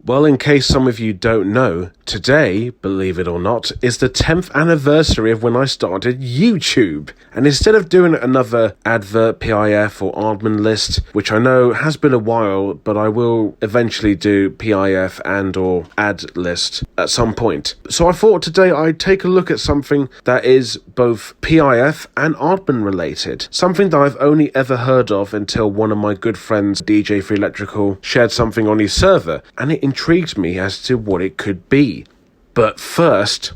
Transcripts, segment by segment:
Well, in case some of you don't know, today, believe it or not, is the 10th anniversary of when I started YouTube. And instead of doing another advert, PIF or admin list, which I know has been a while, but I will eventually do PIF and or ad list at some point. So I thought today I'd take a look at something that is both PIF and admin related. Something that I've only ever heard of until one of my good friends, DJ for Electrical, shared something on his server, and it intrigued me as to what it could be. But first,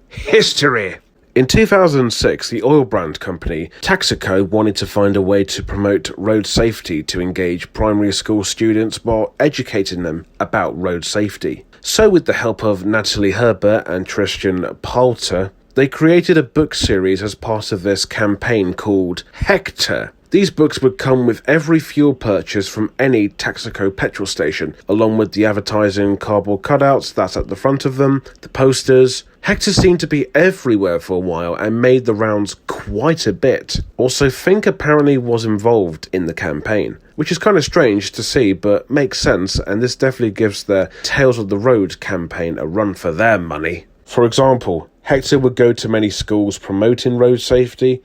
history. In 2006, the oil brand company Texaco wanted to find a way to promote road safety to engage primary school students while educating them about road safety. So with the help of Natalie Herbert and Tristan Poulter, they created a book series as part of this campaign called Hector. These books would come with every fuel purchase from any Texaco petrol station, along with the advertising cardboard cutouts that's at the front of them, the posters. Hector seemed to be everywhere for a while and made the rounds quite a bit. Also, Fink apparently was involved in the campaign, which is kind of strange to see, but makes sense, and this definitely gives the Tales of the Road campaign a run for their money. For example, Hector would go to many schools promoting road safety.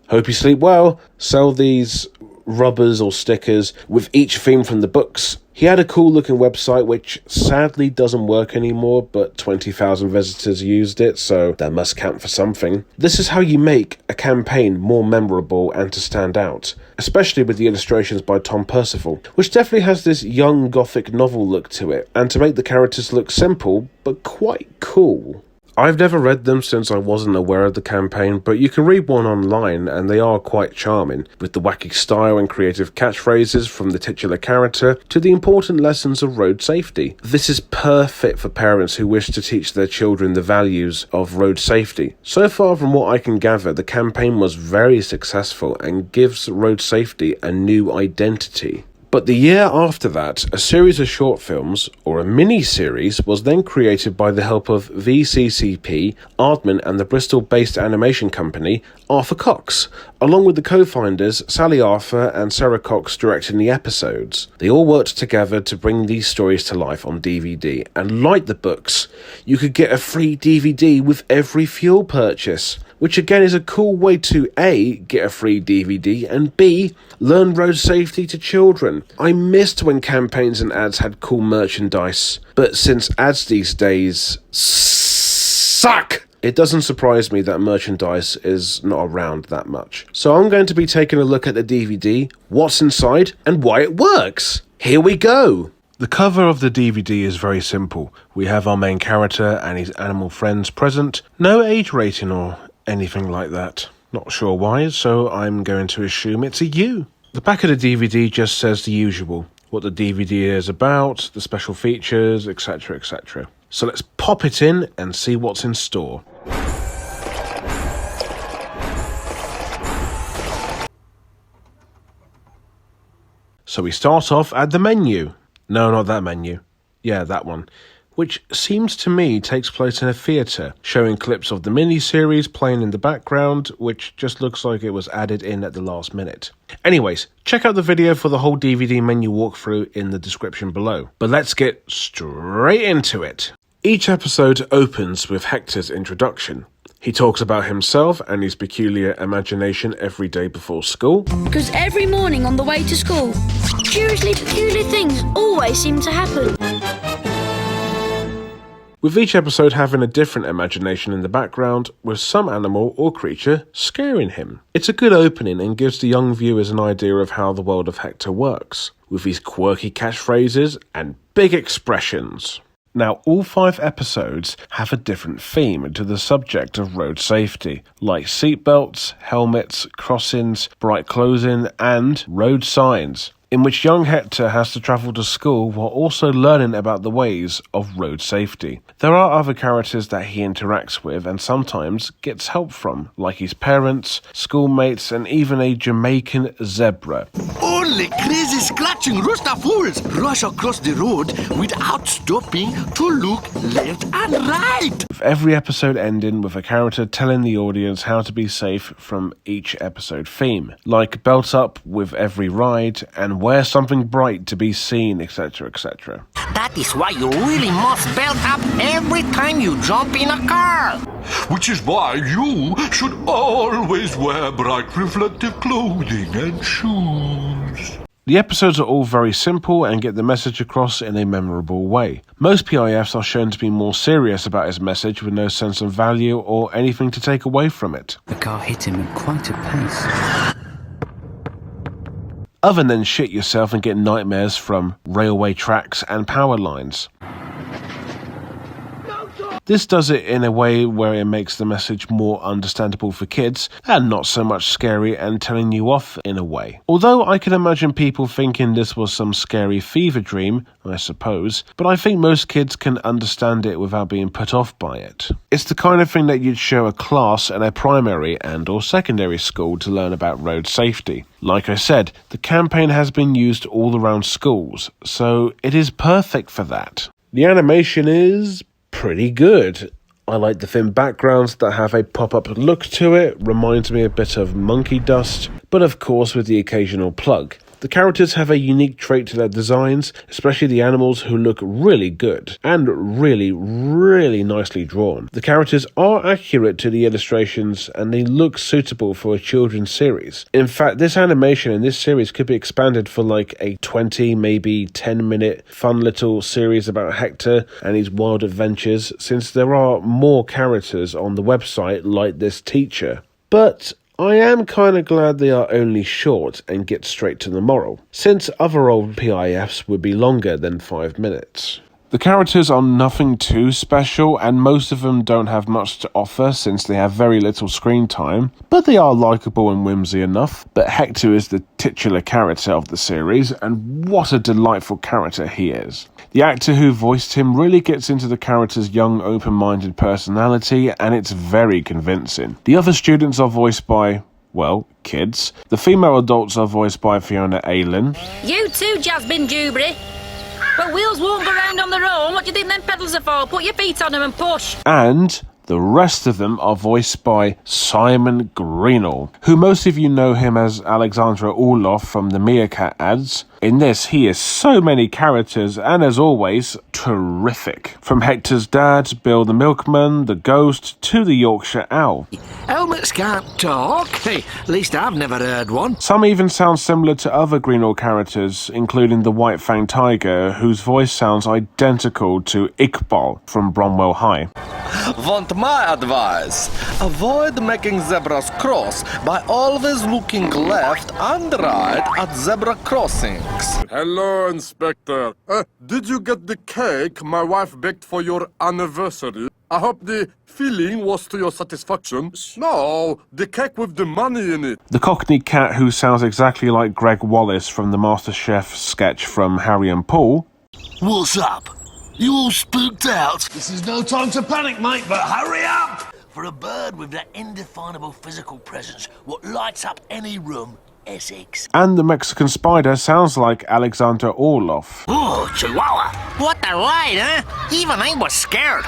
Hope you sleep well. Sell these rubbers or stickers with each theme from the books. He had a cool looking website which sadly doesn't work anymore, but 20,000 visitors used it, so that must count for something. This is how you make a campaign more memorable and to stand out, especially with the illustrations by Tom Percival, which definitely has this young gothic novel look to it, and to make the characters look simple but quite cool. I've never read them since I wasn't aware of the campaign, but you can read one online and they are quite charming, with the wacky style and creative catchphrases from the titular character to the important lessons of road safety. This is perfect for parents who wish to teach their children the values of road safety. So far from what I can gather, the campaign was very successful and gives road safety a new identity. But the year after that, a series of short films, or a mini-series, was then created by the help of VCCP, Aardman and the Bristol-based animation company Arthur Cox, along with the co-founders Sally Arthur and Sarah Cox directing the episodes. They all worked together to bring these stories to life on DVD, and like the books, you could get a free DVD with every fuel purchase, which again is a cool way to A, get a free DVD, and B, learn road safety to children. I missed when campaigns and ads had cool merchandise, but since ads these days suck, it doesn't surprise me that merchandise is not around that much. So I'm going to be taking a look at the DVD, what's inside, and why it works. Here we go! The cover of the DVD is very simple. We have our main character and his animal friends present. No age rating or anything like that. Not sure why, so I'm going to assume it's a U. The back of the DVD just says the usual. What the DVD is about, the special features, etc, etc. So let's pop it in and see what's in store. So we start off at the menu. No, not that menu. Yeah, that one. Which seems to me takes place in a theatre, showing clips of the mini-series playing in the background, which just looks like it was added in at the last minute. Anyways, check out the video for the whole DVD menu walkthrough in the description below. But let's get straight into it. Each episode opens with Hector's introduction. He talks about himself and his peculiar imagination every day before school. Because every morning on the way to school, curiously peculiar things always seem to happen. With each episode having a different imagination in the background, with some animal or creature scaring him. It's a good opening and gives the young viewers an idea of how the world of Hector works, with his quirky catchphrases and big expressions. Now, all 5 episodes have a different theme to the subject of road safety, like seatbelts, helmets, crossings, bright clothing, and road signs, in which young Hector has to travel to school while also learning about the ways of road safety. There are other characters that he interacts with and sometimes gets help from, like his parents, schoolmates, and even a Jamaican zebra. Only crazy scratching rooster fools rush across the road without stopping to look left and right. With every episode ending with a character telling the audience how to be safe from each episode theme, like belt up with every ride and wear something bright to be seen, etc., etc. That is why you really must belt up every time you jump in a car. Which is why you should always wear bright reflective clothing and shoes. The episodes are all very simple and get the message across in a memorable way. Most PIFs are shown to be more serious about his message with no sense of value or anything to take away from it. The car hit him at quite a pace. Other than shit yourself and get nightmares from railway tracks and power lines. This does it in a way where it makes the message more understandable for kids and not so much scary and telling you off in a way. Although I can imagine people thinking this was some scary fever dream, I suppose, but I think most kids can understand it without being put off by it. It's the kind of thing that you'd show a class in a primary and or secondary school to learn about road safety. Like I said, the campaign has been used all around schools, so it is perfect for that. The animation is pretty good. I like the thin backgrounds that have a pop-up look to it, reminds me a bit of Monkey Dust, but of course with the occasional plug. The characters have a unique trait to their designs, especially the animals who look really good and really nicely drawn. The characters are accurate to the illustrations and they look suitable for a children's series. In fact, this animation in this series could be expanded for like a 20, maybe 10-minute fun little series about Hector and his wild adventures, since there are more characters on the website like this teacher. But I am kind of glad they are only short and get straight to the moral, since other old PIFs would be longer than 5 minutes. The characters are nothing too special, and most of them don't have much to offer since they have very little screen time, but they are likeable and whimsy enough. But Hector is the titular character of the series, and what a delightful character he is. The actor who voiced him really gets into the character's young, open-minded personality, and it's very convincing. The other students are voiced by, well, kids. The female adults are voiced by Fiona Aylen. You too, Jasmine Dewberry. But wheels won't go round on their own. What do you think them pedals are for? Put your feet on them and push. And the rest of them are voiced by Simon Greenall, who most of you know him as Alexandra Orloff from the Meerkat ads. In this, he is so many characters and, as always, terrific. From Hector's dad, Bill the Milkman, the Ghost, to the Yorkshire Owl. Helmets can't talk. Hey, at least I've never heard one. Some even sound similar to other Greenall characters, including the White Fang Tiger, whose voice sounds identical to Iqbal from Bromwell High. Want my advice? Avoid making zebras cross by always looking left and right at zebra crossings. Hello, Inspector. Did you get the cake my wife baked for your anniversary? I hope the filling was to your satisfaction. No, the cake with the money in it. The Cockney cat who sounds exactly like Greg Wallace from the MasterChef sketch from Harry and Paul. What's up? You all spooked out? This is no time to panic, mate, but hurry up! For a bird with that indefinable physical presence, what lights up any room, Essex. And the Mexican spider sounds like Alexander Orloff. Oh, Chihuahua. What a ride, huh? Even I was scared.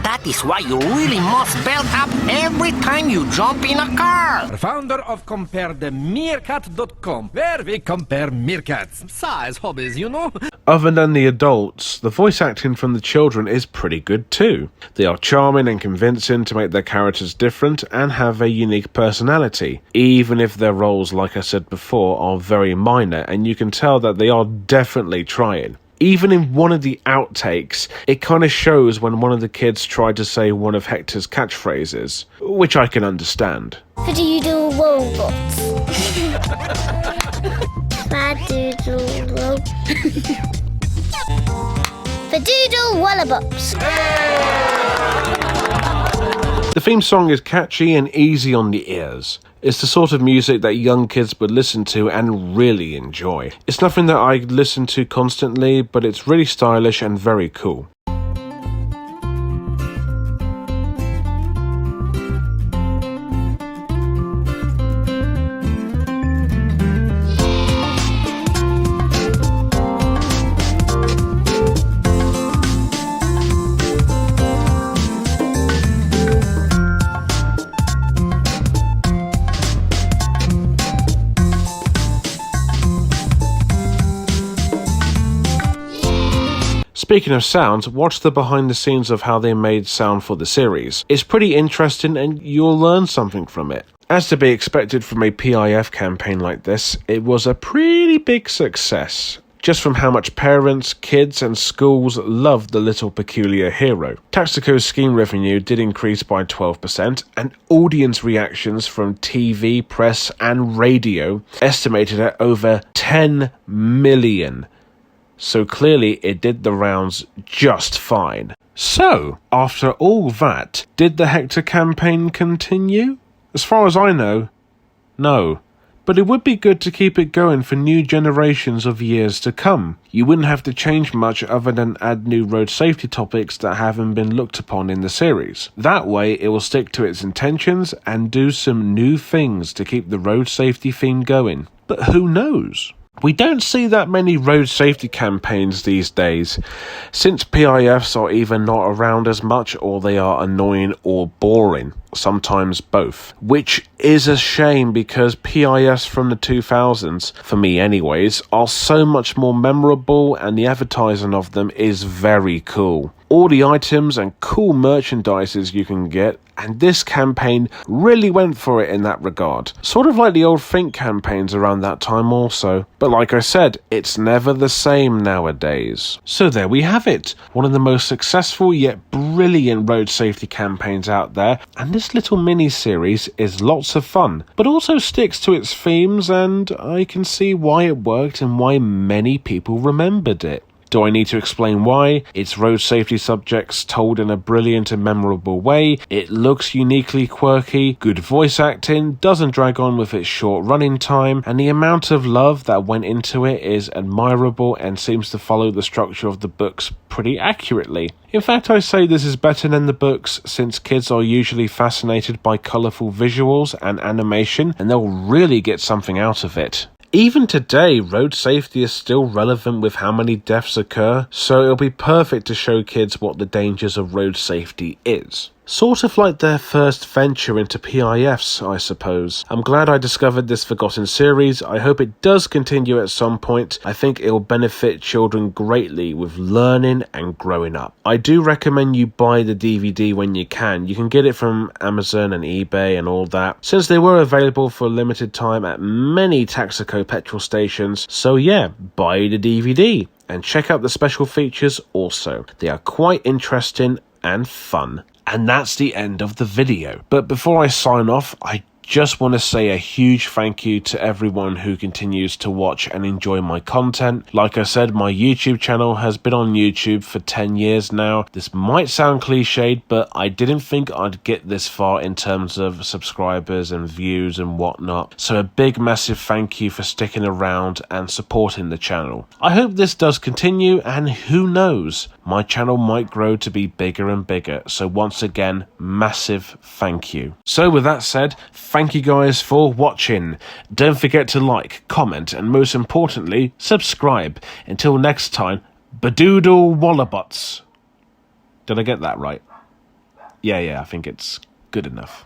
That is why you really must belt up every time you jump in a car. Founder of CompareTheMeerkat.com, where we compare meerkats. Size hobbies, you know. Other than the adults, the voice acting from the children is pretty good too. They are charming and convincing to make their characters different and have a unique personality, even if their roles, like I said before, are very minor, and you can tell that they are definitely trying. Even in one of the outtakes, it kind of shows when one of the kids tried to say one of Hector's catchphrases, which I can understand. Fadoodle robots. Fadoodle robots. Fadoodle wallabops. The theme song is catchy and easy on the ears. It's the sort of music that young kids would listen to and really enjoy. It's nothing that I listen to constantly, but it's really stylish and very cool. Speaking of sound, watch the behind the scenes of how they made sound for the series. It's pretty interesting and you'll learn something from it. As to be expected from a PIF campaign like this, it was a pretty big success. Just from how much parents, kids and schools loved the little peculiar hero. Taxico's scheme revenue did increase by 12%, and audience reactions from TV, press and radio estimated at over 10 million. So clearly it did the rounds just fine. So, after all that, did the Hector campaign continue? As far as I know, no. But it would be good to keep it going for new generations of years to come. You wouldn't have to change much other than add new road safety topics that haven't been looked upon in the series. That way it will stick to its intentions and do some new things to keep the road safety theme going. But who knows? We don't see that many road safety campaigns these days, since PIFs are either not around as much or they are annoying or boring, sometimes both. Which is a shame because PIFs from the 2000s, for me anyways, are so much more memorable and the advertising of them is very cool. All the items and cool merchandises you can get, and this campaign really went for it in that regard. Sort of like the old Think campaigns around that time also. But like I said, it's never the same nowadays. So there we have it. One of the most successful yet brilliant road safety campaigns out there, and this little mini-series is lots of fun, but also sticks to its themes, and I can see why it worked and why many people remembered it. Do I need to explain why? It's road safety subjects told in a brilliant and memorable way, it looks uniquely quirky, good voice acting, doesn't drag on with its short running time, and the amount of love that went into it is admirable and seems to follow the structure of the books pretty accurately. In fact, I say this is better than the books since kids are usually fascinated by colourful visuals and animation, and they'll really get something out of it. Even today, road safety is still relevant with how many deaths occur, so it'll be perfect to show kids what the dangers of road safety is. Sort of like their first venture into PIFs, I suppose. I'm glad I discovered this forgotten series. I hope it does continue at some point. I think it'll benefit children greatly with learning and growing up. I do recommend you buy the DVD when you can. You can get it from Amazon and eBay and all that, since they were available for a limited time at many Taxico petrol stations. So yeah, buy the DVD and check out the special features also. They are quite interesting and fun. And that's the end of the video. But before I sign off, I just want to say a huge thank you to everyone who continues to watch and enjoy my content. Like I said, my YouTube channel has been on YouTube for 10 years now. This might sound cliched, but I didn't think I'd get this far in terms of subscribers and views and whatnot. So a big massive thank you for sticking around and supporting the channel. I hope this does continue, and who knows, my channel might grow to be bigger and bigger. So once again, massive thank you. So with that said, thank you guys for watching. Don't forget to like, comment, and most importantly, subscribe. Until next time, badoodle wallabots. Did I get that right? Yeah, I think it's good enough.